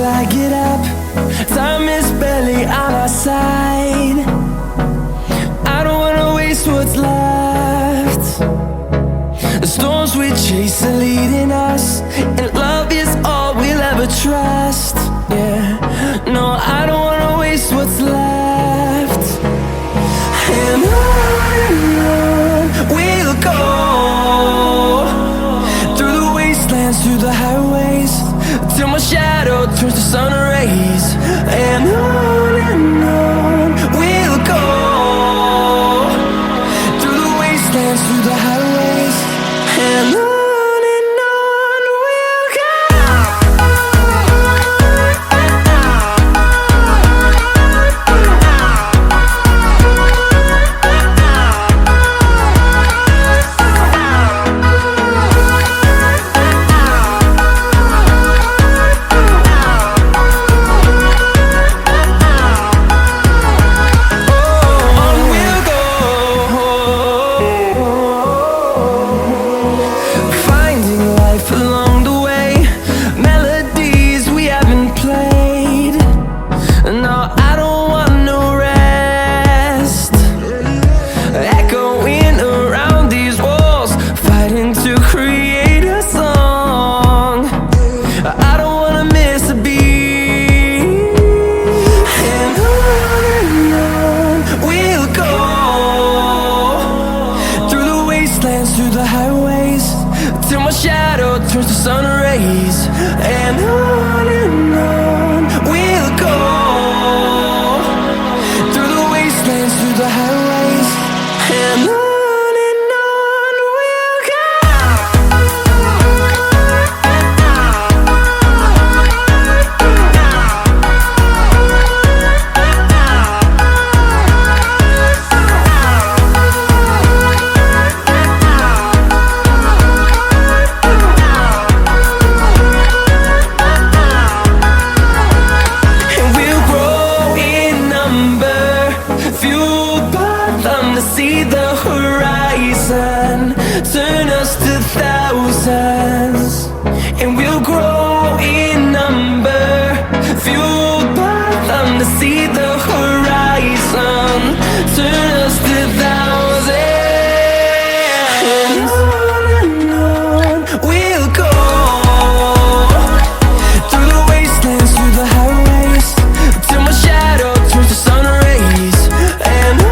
till I get up. Time is barely on our side. I don't wanna waste what's left. The storms we chase are leading us, and love is all we'll ever trust. Yeah, no, I don't wanna waste what's left. And on we'll go, through the wastelands, through the highways, till my shadow turns to sun rays. And on we'll go, through the wastelands, through the highways, and on. Through the highways, till my shadow turns to sun rays. And on we'll go, through the wastelands, through the highways, and on. See the horizon, turn us to thousands, and we'll grow in number, fueled by them. To see the horizon, turn us to thousands, and on we'll go, through the wastelands, through the highways, till my shadow turns to sun rays. And on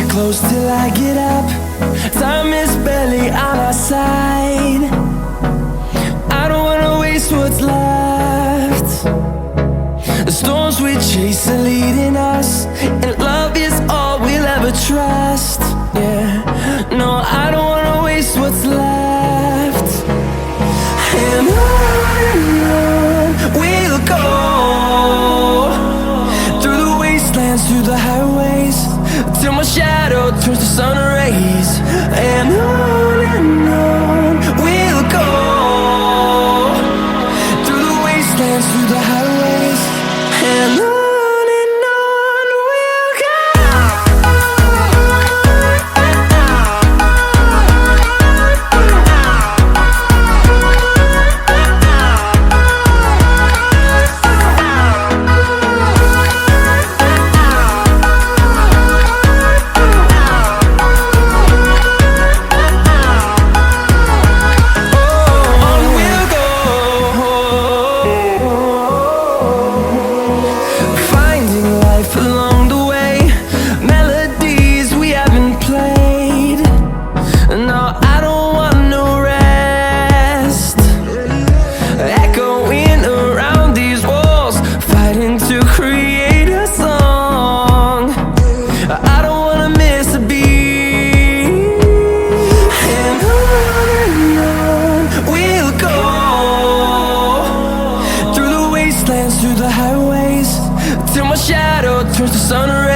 close till I get up. Time is barely on our side. I don't wanna waste what's left. The storms we chase are leading us, and love is all we'll ever trust. Yeah, no, I don't wanna waste what's left. And on we'll go, through the wastelands, through the highways, till my shadow turns to sun rays. And on we'll go, through the wastelands, through the highways, and on we'll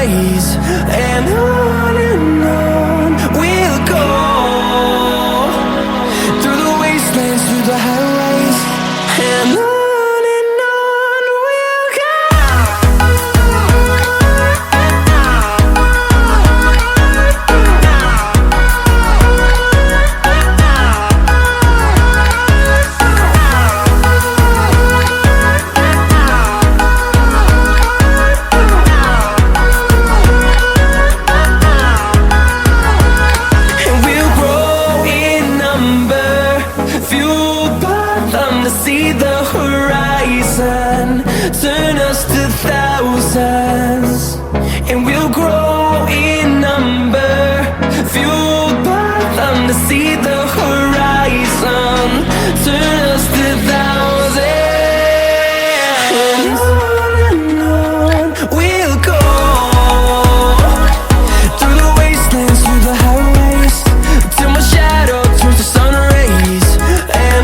rays. And on we'll go, through the wastelands, through the highways. And on we'll go. See the horizon, turn us to thousands, and we'll grow in number, fueled by them to see the horizon, turn us to thousands. And on we'll go, through the wastelands, through the highways, till my shadow turns to sun rays. And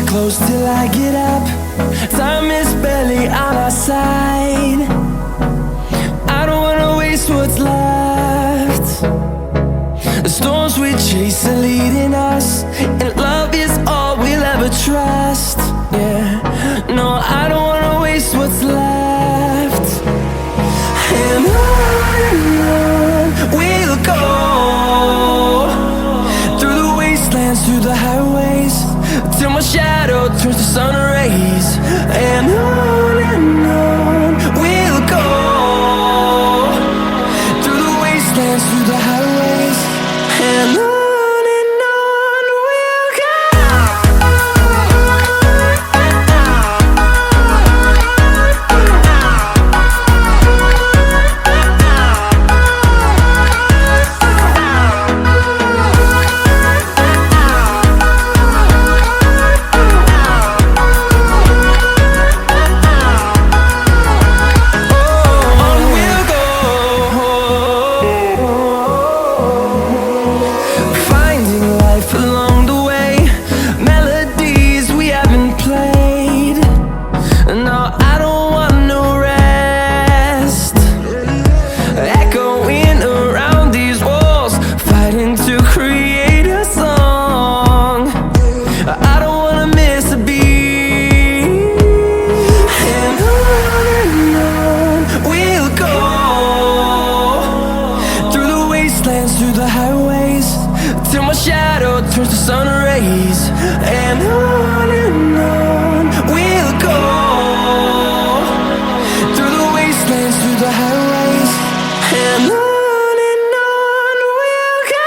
close till I get up. Time is barely on our side. I don't wanna waste what's left. The storms we chase are leading us, and love is all we'll ever trust. Yeah, no, I don't wanna waste what's left. And on we'll go, through the wastelands, through the highways, till my shadow turns to sun rays. And on we'll go, through the wastelands, through the highways. And on we'll go. Through the highways, till my shadow turns to sun rays. And on we'll go, through the wastelands, through the highways. And on we'll go.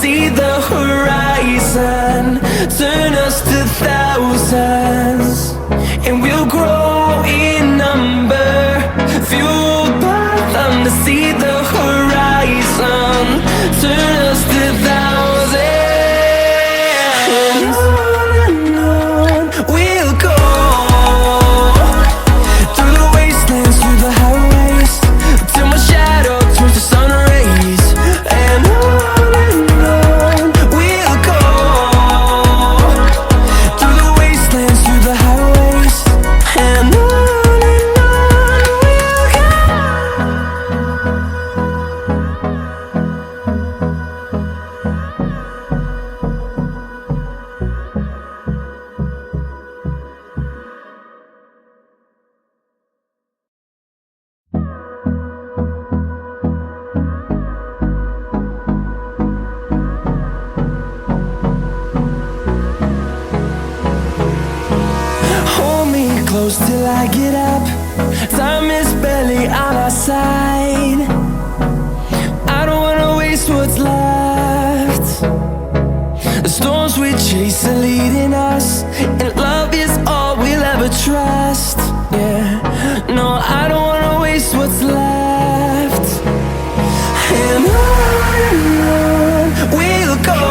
See the horizon, turn us to thousands, and we'll grow in number, fueled by them to see the horizon, turn us to thousands. And on we'll go, through the wastelands, through the highways, till my shadow turns to sun rays. And on through the highways. And on we'll go. close till I get up. Time is barely on our side. I don't wanna waste what's left. The storms we chase are leading us, and love is all we'll ever trust. Yeah, no, I don't wanna waste what's left. And on we'll go,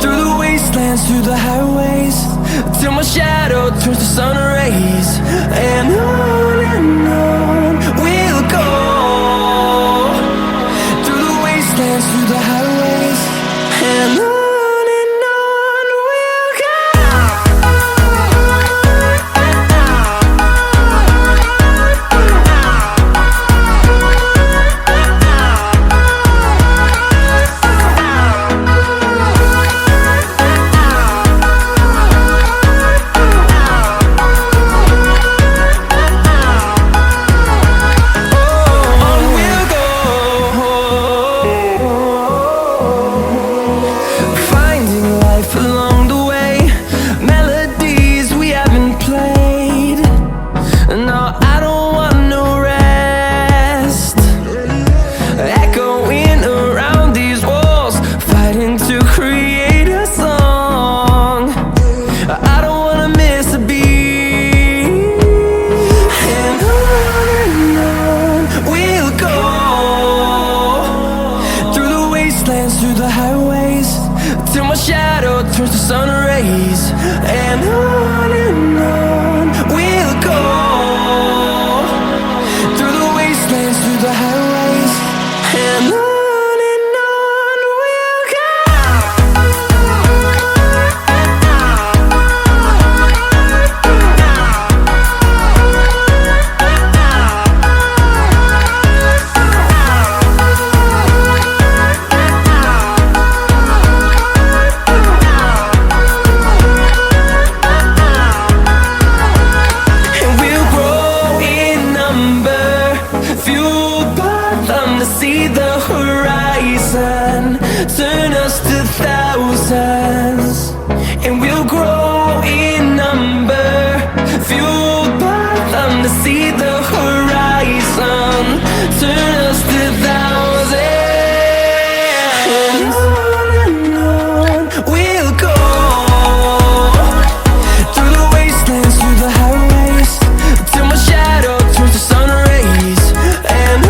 through the wastelands, through the highways, till my shadow turns to sun rays. And on we'll go, through the wastelands, through the highways, and on we'll go. Through the highways, till my shadow turns to sun rays. And on we'll go, through the wastelands, through the highways, and on we'll go. See the horizon, turn us to thousands, and we'll grow in number, fueled by them to see the horizon, turn us to thousands. And on we'll go, through the wastelands, through the highways, till my shadow turns to sun rays. And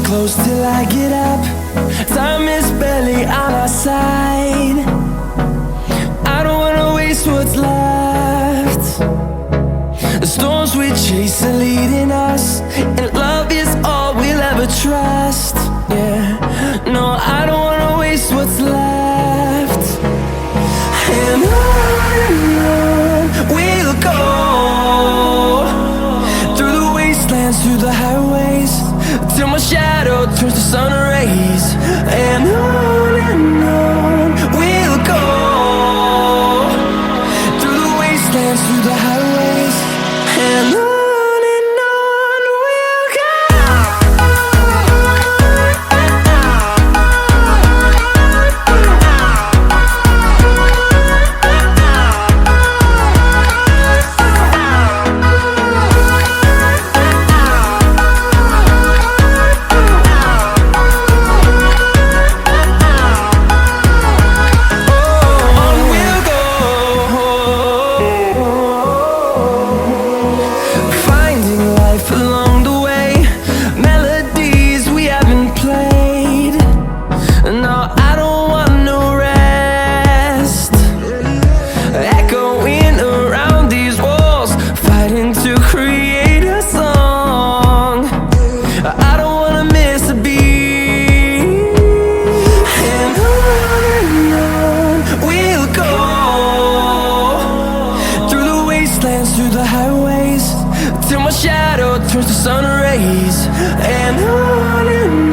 close till I get up. Time is barely on our side. I don't wanna waste what's left. The storms we chase are leading us, and love is all we'll ever trust. Yeah, no, I don't wanna waste what's left. And on we'll go, through the wastelands, through the highways, till my shadow turns to sun rays. And on we'll go, through the wastelands, through the highways, and on we'll go. till my shadow turns to sun rays. And on